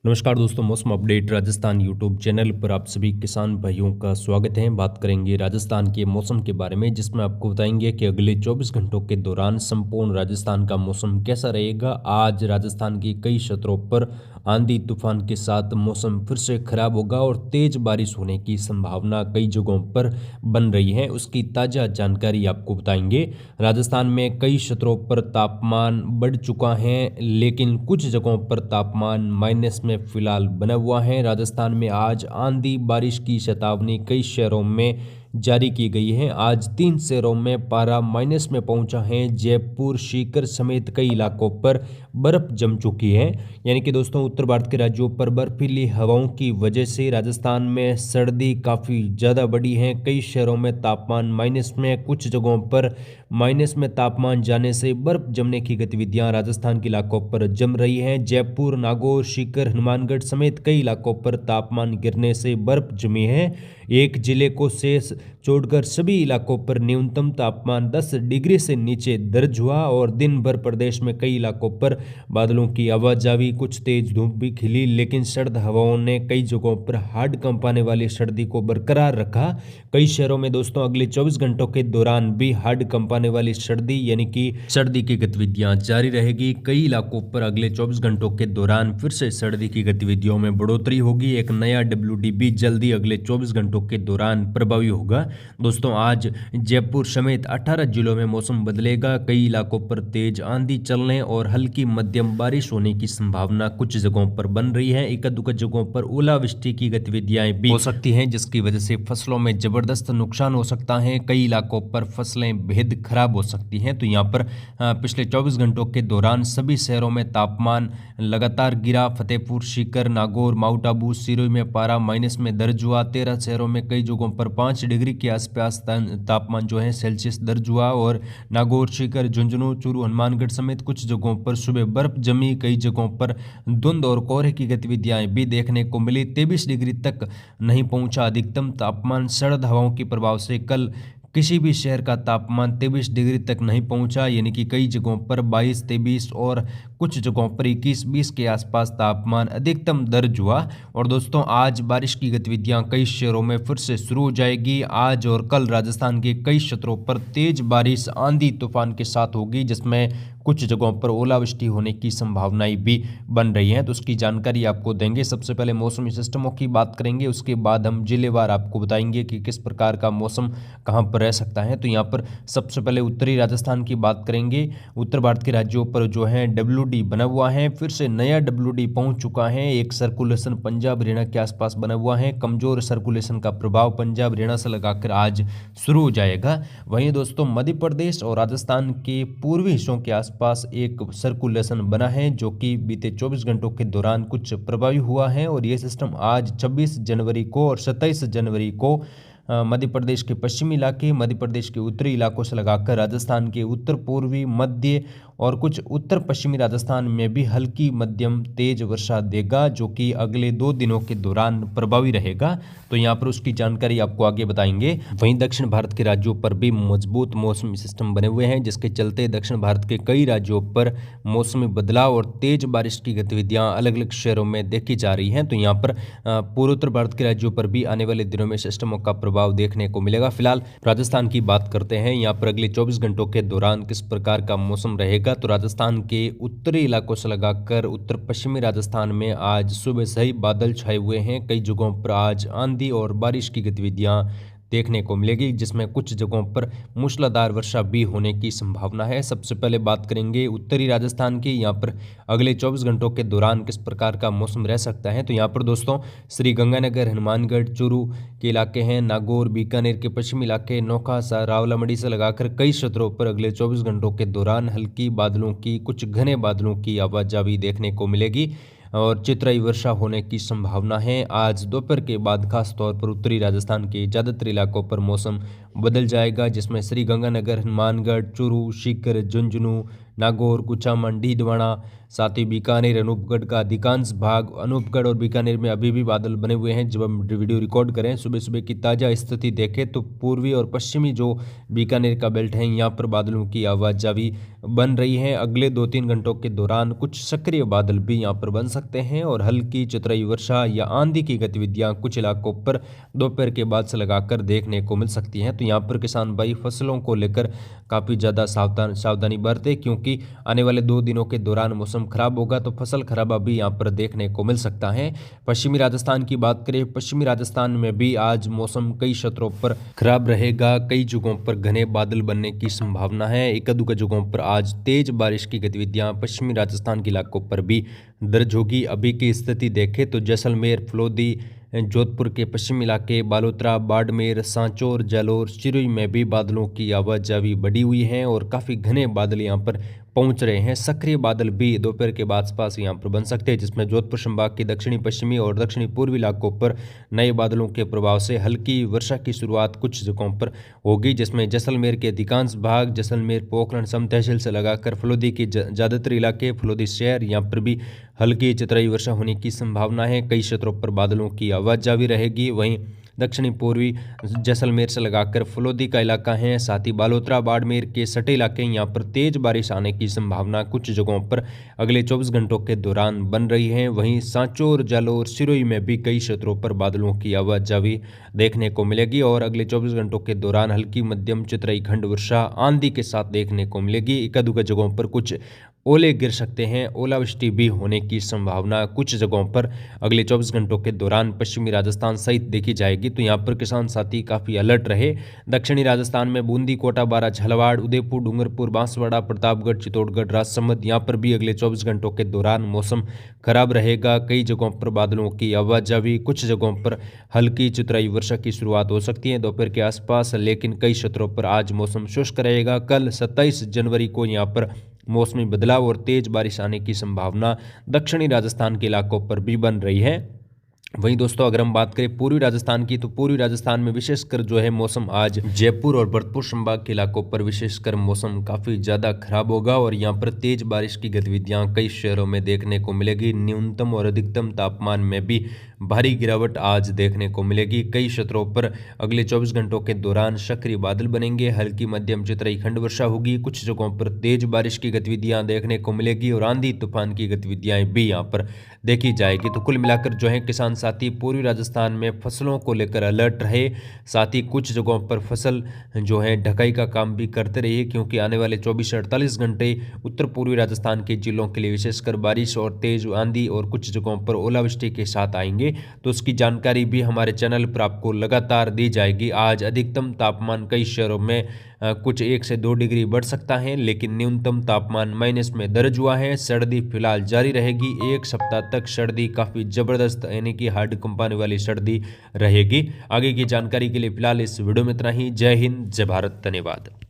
नमस्कार दोस्तों, मौसम अपडेट राजस्थान यूट्यूब चैनल पर आप सभी किसान भाइयों का स्वागत है। बात करेंगे राजस्थान के मौसम के बारे में, जिसमें आपको बताएंगे कि अगले 24 घंटों के दौरान संपूर्ण राजस्थान का मौसम कैसा रहेगा। आज राजस्थान की कई क्षेत्रों पर आंधी तूफान के साथ मौसम फिर से खराब होगा और तेज बारिश होने की संभावना कई जगहों पर बन रही है। उसकी ताज़ा जानकारी आपको बताएंगे। राजस्थान में कई क्षेत्रों पर तापमान बढ़ चुका है, लेकिन कुछ जगहों पर तापमान माइनस में फिलहाल बना हुआ है। राजस्थान में आज आंधी बारिश की चेतावनी कई शहरों में जारी की गई है। आज 3 शहरों में पारा माइनस में पहुंचा है। जयपुर, सीकर समेत कई इलाकों पर बर्फ जम चुकी है। यानी कि दोस्तों, उत्तर भारत के राज्यों पर बर्फीली हवाओं की वजह से राजस्थान में सर्दी काफ़ी ज़्यादा बढ़ी है। कई शहरों में तापमान माइनस में, कुछ जगहों पर माइनस में तापमान जाने से बर्फ जमने की गतिविधियां राजस्थान के इलाकों पर जम रही हैं। जयपुर, नागौर, सीकर, हनुमानगढ़ समेत कई इलाकों पर तापमान गिरने से बर्फ जमी है। एक जिले को शेष छोड़कर सभी इलाकों पर न्यूनतम तापमान 10 डिग्री से नीचे दर्ज हुआ और दिन भर प्रदेश में कई इलाकों पर बादलों की आवाजावी, कुछ तेज धूप भी खिली, लेकिन सर्द हवाओं ने कई जगहों पर हाड़ कंपाने वाली सर्दी को बरकरार रखा। कई शहरों में दोस्तों अगले 24 घंटों के दौरान भी हाड़ कंपाने वाली सर्दी यानी कि सर्दी की गतिविधियां जारी रहेगी। कई इलाकों पर अगले 24 घंटों के दौरान फिर से सर्दी की गतिविधियों में बढ़ोतरी होगी। एक नया WDB जल्दी अगले 24 घंटों के दौरान प्रभावी होगा। दोस्तों, आज जयपुर समेत 18 जिलों में मौसम बदलेगा। कई इलाकों पर तेज आंधी चलने और हल्की मध्यम बारिश होने की संभावना कुछ जगहों पर बन रही है। एक दुगध जगहों पर ओलावृष्टि की गतिविधियां भी हो सकती हैं, जिसकी वजह से फसलों में जबरदस्त नुकसान हो सकता है। कई इलाकों पर फसलें बेहद खराब हो सकती हैं। तो यहाँ पर पिछले 24 घंटों के दौरान सभी शहरों में तापमान लगातार गिरा। फतेहपुर, सीकर, नागौर, माउंट आबू, सिरोही में पारा माइनस में दर्ज हुआ। 13 शहरों में कई जगहों पर 5 डिग्री के आसपास तापमान जो है सेल्सियस दर्ज हुआ और नागौर, सीकर, झुंझुनू, चूरू, हनुमानगढ़ समेत कुछ जगहों पर सुबह बर्फ जमी। कई जगहों पर धुंध और कोहरे की गतिविधियां भी देखने को मिली। 23 डिग्री तक नहीं पहुंचा अधिकतम तापमान। सर्द हवाओं के प्रभाव से कल किसी भी शहर का तापमान 23 डिग्री तक नहीं पहुंचा, यानी कि कई जगहों पर 22, 23 और कुछ जगहों पर 21, 20 के आसपास तापमान अधिकतम दर्ज हुआ। और दोस्तों, आज बारिश की गतिविधियां कई शहरों में फिर से शुरू हो जाएगी। आज और कल राजस्थान के कई क्षेत्रों पर तेज बारिश आंधी तूफान के साथ होगी, जिसमें कुछ जगहों पर ओलावृष्टि होने की संभावनाएं भी बन रही हैं। तो उसकी जानकारी आपको देंगे। सबसे पहले मौसमी सिस्टमों की बात करेंगे, उसके बाद हम जिलेवार आपको बताएंगे कि किस प्रकार का मौसम कहां पर रह सकता है। तो यहाँ पर सबसे पहले उत्तरी राजस्थान की बात करेंगे। उत्तर भारत के राज्यों पर जो है WD बना हुआ है, फिर से नया WD पहुंच चुका है। एक सर्कुलेशन पंजाब हरियाणा के आसपास बना हुआ है। कमजोर सर्कुलेशन का प्रभाव पंजाब हरियाणा से लगाकर आज शुरू हो जाएगा। वहीं दोस्तों, मध्य प्रदेश और राजस्थान के पूर्वी हिस्सों के आसपास एक सर्कुलेशन बना है, जो कि बीते 24 घंटों के दौरान कुछ प्रभावी हुआ है और यह सिस्टम आज 26 जनवरी को और 27 जनवरी को मध्य प्रदेश के पश्चिमी इलाके, मध्य प्रदेश के उत्तरी इलाकों से लगाकर राजस्थान के उत्तर पूर्वी, मध्य और कुछ उत्तर पश्चिमी राजस्थान में भी हल्की मध्यम तेज वर्षा देगा, जो कि अगले 2 दिनों के दौरान प्रभावी रहेगा। तो यहाँ पर उसकी जानकारी आपको आगे बताएंगे। वहीं दक्षिण भारत के राज्यों पर भी मजबूत मौसमी सिस्टम बने हुए हैं, जिसके चलते दक्षिण भारत के कई राज्यों पर मौसमी बदलाव और तेज बारिश की गतिविधियां अलग अलग शहरों में देखी जा रही हैं। तो यहाँ पर पूर्वोत्तर भारत के राज्यों पर भी आने वाले दिनों में सिस्टमों का प्रभाव देखने को मिलेगा। फिलहाल राजस्थान की बात करते हैं। यहाँ पर अगले 24 घंटों के दौरान किस प्रकार का मौसम रहेगा। तो राजस्थान के उत्तरी इलाकों से लगाकर उत्तर पश्चिमी राजस्थान में आज सुबह से ही बादल छाए हुए हैं। कई जगहों पर आज आंधी और बारिश की गतिविधियां देखने को मिलेगी, जिसमें कुछ जगहों पर मूसलाधार वर्षा भी होने की संभावना है। सबसे पहले बात करेंगे उत्तरी राजस्थान की। यहाँ पर अगले 24 घंटों के दौरान किस प्रकार का मौसम रह सकता है। तो यहाँ पर दोस्तों, श्री गंगानगर, हनुमानगढ़, चूरू के इलाके हैं, नागौर, बीकानेर के पश्चिमी इलाके, नौखा, रावलामंडी से लगाकर कई क्षेत्रों पर अगले 24 घंटों के दौरान हल्की बादलों की, कुछ घने बादलों की आवाजावी देखने को मिलेगी और चितराई वर्षा होने की संभावना है। आज दोपहर के बाद खास तौर पर उत्तरी राजस्थान के ज़्यादातर इलाकों पर मौसम बदल जाएगा, जिसमें श्री गंगानगर, हनुमानगढ़, चूरू, सीकर, झुंझुनू, नागौर, कुचामन, डीडवाना साथ ही बीकानेर, अनूपगढ़ का अधिकांश भाग, अनूपगढ़ और बीकानेर में अभी भी बादल बने हुए हैं। जब हम वीडियो रिकॉर्ड करें सुबह सुबह की ताज़ा स्थिति देखें तो पूर्वी और पश्चिमी जो बीकानेर का बेल्ट है यहाँ पर बादलों की आवाजाही बन रही है। अगले 2-3 घंटों के दौरान कुछ सक्रिय बादल भी यहाँ पर बन सकते हैं और हल्की चतुराई वर्षा या आंधी की गतिविधियां कुछ इलाकों पर दोपहर के बाद से लगाकर देखने को मिल सकती हैं। तो यहाँ पर किसान भाई फसलों को लेकर काफ़ी ज़्यादा सावधानी बरतें, क्योंकि आने वाले 2 दिनों के दौरान मौसम खराब होगा तो फसल खराबा भी यहाँ पर देखने को मिल सकता है। पश्चिमी राजस्थान की बात करें, पश्चिमी राजस्थान में भी आज मौसम कई क्षेत्रों पर खराब रहेगा। कई जगहों पर घने बादल बनने की संभावना है। एक दो जगहों पर आज तेज बारिश की गतिविधियां पश्चिमी राजस्थान के इलाकों पर भी दर्ज होगी। अभी की स्थिति देखें तो जैसलमेर, फलोदी, जोधपुर के पश्चिमी इलाके, बालोतरा, बाड़मेर, सांचौर, जालौर, सिरोही में भी बादलों की आवाजाही बढ़ी हुई है और काफ़ी घने बादल यहाँ पर पहुंच रहे हैं। सक्रिय बादल भी दोपहर के बाद आसपास यहाँ पर बन सकते हैं, जिसमें जोधपुर संभाग के दक्षिणी पश्चिमी और दक्षिणी पूर्वी इलाकों पर नए बादलों के प्रभाव से हल्की वर्षा की शुरुआत कुछ जगहों पर होगी, जिसमें जैसलमेर के अधिकांश भाग, जैसलमेर, पोखरण सम तहसील से लगाकर फलोदी के ज़्यादातर इलाके, फलोदी शहर, यहाँ पर भी हल्की चतुराई वर्षा होने की संभावना है। कई क्षेत्रों पर बादलों की आवाजाही रहेगी। वहीं दक्षिणी पूर्वी जैसलमेर से लगाकर फलोदी का इलाका है, साथ ही बालोतरा, बाड़मेर के सटे इलाके, यहाँ पर तेज बारिश आने की संभावना कुछ जगहों पर अगले 24 घंटों के दौरान बन रही है। वहीं सांचौर, जालौर, सिरोही में भी कई क्षेत्रों पर बादलों की आवाजाही देखने को मिलेगी और अगले 24 घंटों के दौरान हल्की मध्यम चतुराई खंड वर्षा आंधी के साथ देखने को मिलेगी। एक-दो जगहों पर कुछ ओले गिर सकते हैं, ओलावृष्टि भी होने की संभावना कुछ जगहों पर अगले 24 घंटों के दौरान पश्चिमी राजस्थान सहित देखी जाएगी। तो यहाँ पर किसान साथी काफ़ी अलर्ट रहे। दक्षिणी राजस्थान में बूंदी, कोटा, बारां, झालावाड़, उदयपुर, डूंगरपुर, बांसवाड़ा, प्रतापगढ़, चित्तौड़गढ़, राजसमंद, यहाँ पर भी अगले 24 घंटों के दौरान मौसम खराब रहेगा। कई जगहों पर बादलों की आवाजाही, कुछ जगहों पर हल्की चतुराई वर्षा की शुरुआत हो सकती है दोपहर के आसपास, लेकिन कई क्षेत्रों पर आज मौसम शुष्क रहेगा। कल 27 जनवरी को यहाँ पर मौसमी बदलाव और तेज बारिश आने की संभावना दक्षिणी राजस्थान के इलाकों पर भी बन रही है। वहीं दोस्तों अगर हम बात करें पूर्वी राजस्थान की, तो पूर्वी राजस्थान में विशेषकर जो है मौसम आज जयपुर और भरतपुर संभाग के इलाकों पर विशेषकर मौसम काफ़ी ज़्यादा खराब होगा और यहाँ पर तेज बारिश की गतिविधियाँ कई शहरों में देखने को मिलेगी। न्यूनतम और अधिकतम तापमान में भी भारी गिरावट आज देखने को मिलेगी। कई क्षेत्रों पर अगले 24 घंटों के दौरान सक्रिय बादल बनेंगे, हल्की मध्यम चतुराई खंड वर्षा होगी, कुछ जगहों पर तेज बारिश की गतिविधियां देखने को मिलेगी और आंधी तूफान की गतिविधियां भी यहां पर देखी जाएगी। तो कुल मिलाकर जो है किसान साथी पूर्वी राजस्थान में फसलों को लेकर अलर्ट रहे, साथ ही कुछ जगहों पर फसल जो है ढकाई का काम भी करते रहिए, क्योंकि आने वाले 24 से 48 घंटे उत्तर पूर्वी राजस्थान के जिलों के लिए विशेषकर बारिश और तेज आंधी और कुछ जगहों पर ओलावृष्टि के साथ आएंगे। तो उसकी जानकारी भी हमारे चैनल पर आपको लगातार दी जाएगी। आज अधिकतम तापमान कई शहरों में कुछ 1 से 2 डिग्री बढ़ सकता है, लेकिन न्यूनतम तापमान माइनस में दर्ज हुआ है। सर्दी फिलहाल जारी रहेगी, 1 सप्ताह तक सर्दी काफ़ी ज़बरदस्त यानी कि हार्ड कंपाने वाली सर्दी रहेगी। आगे की जानकारी के लिए फिलहाल इस वीडियो में इतना ही। जय हिंद, जय भारत, धन्यवाद।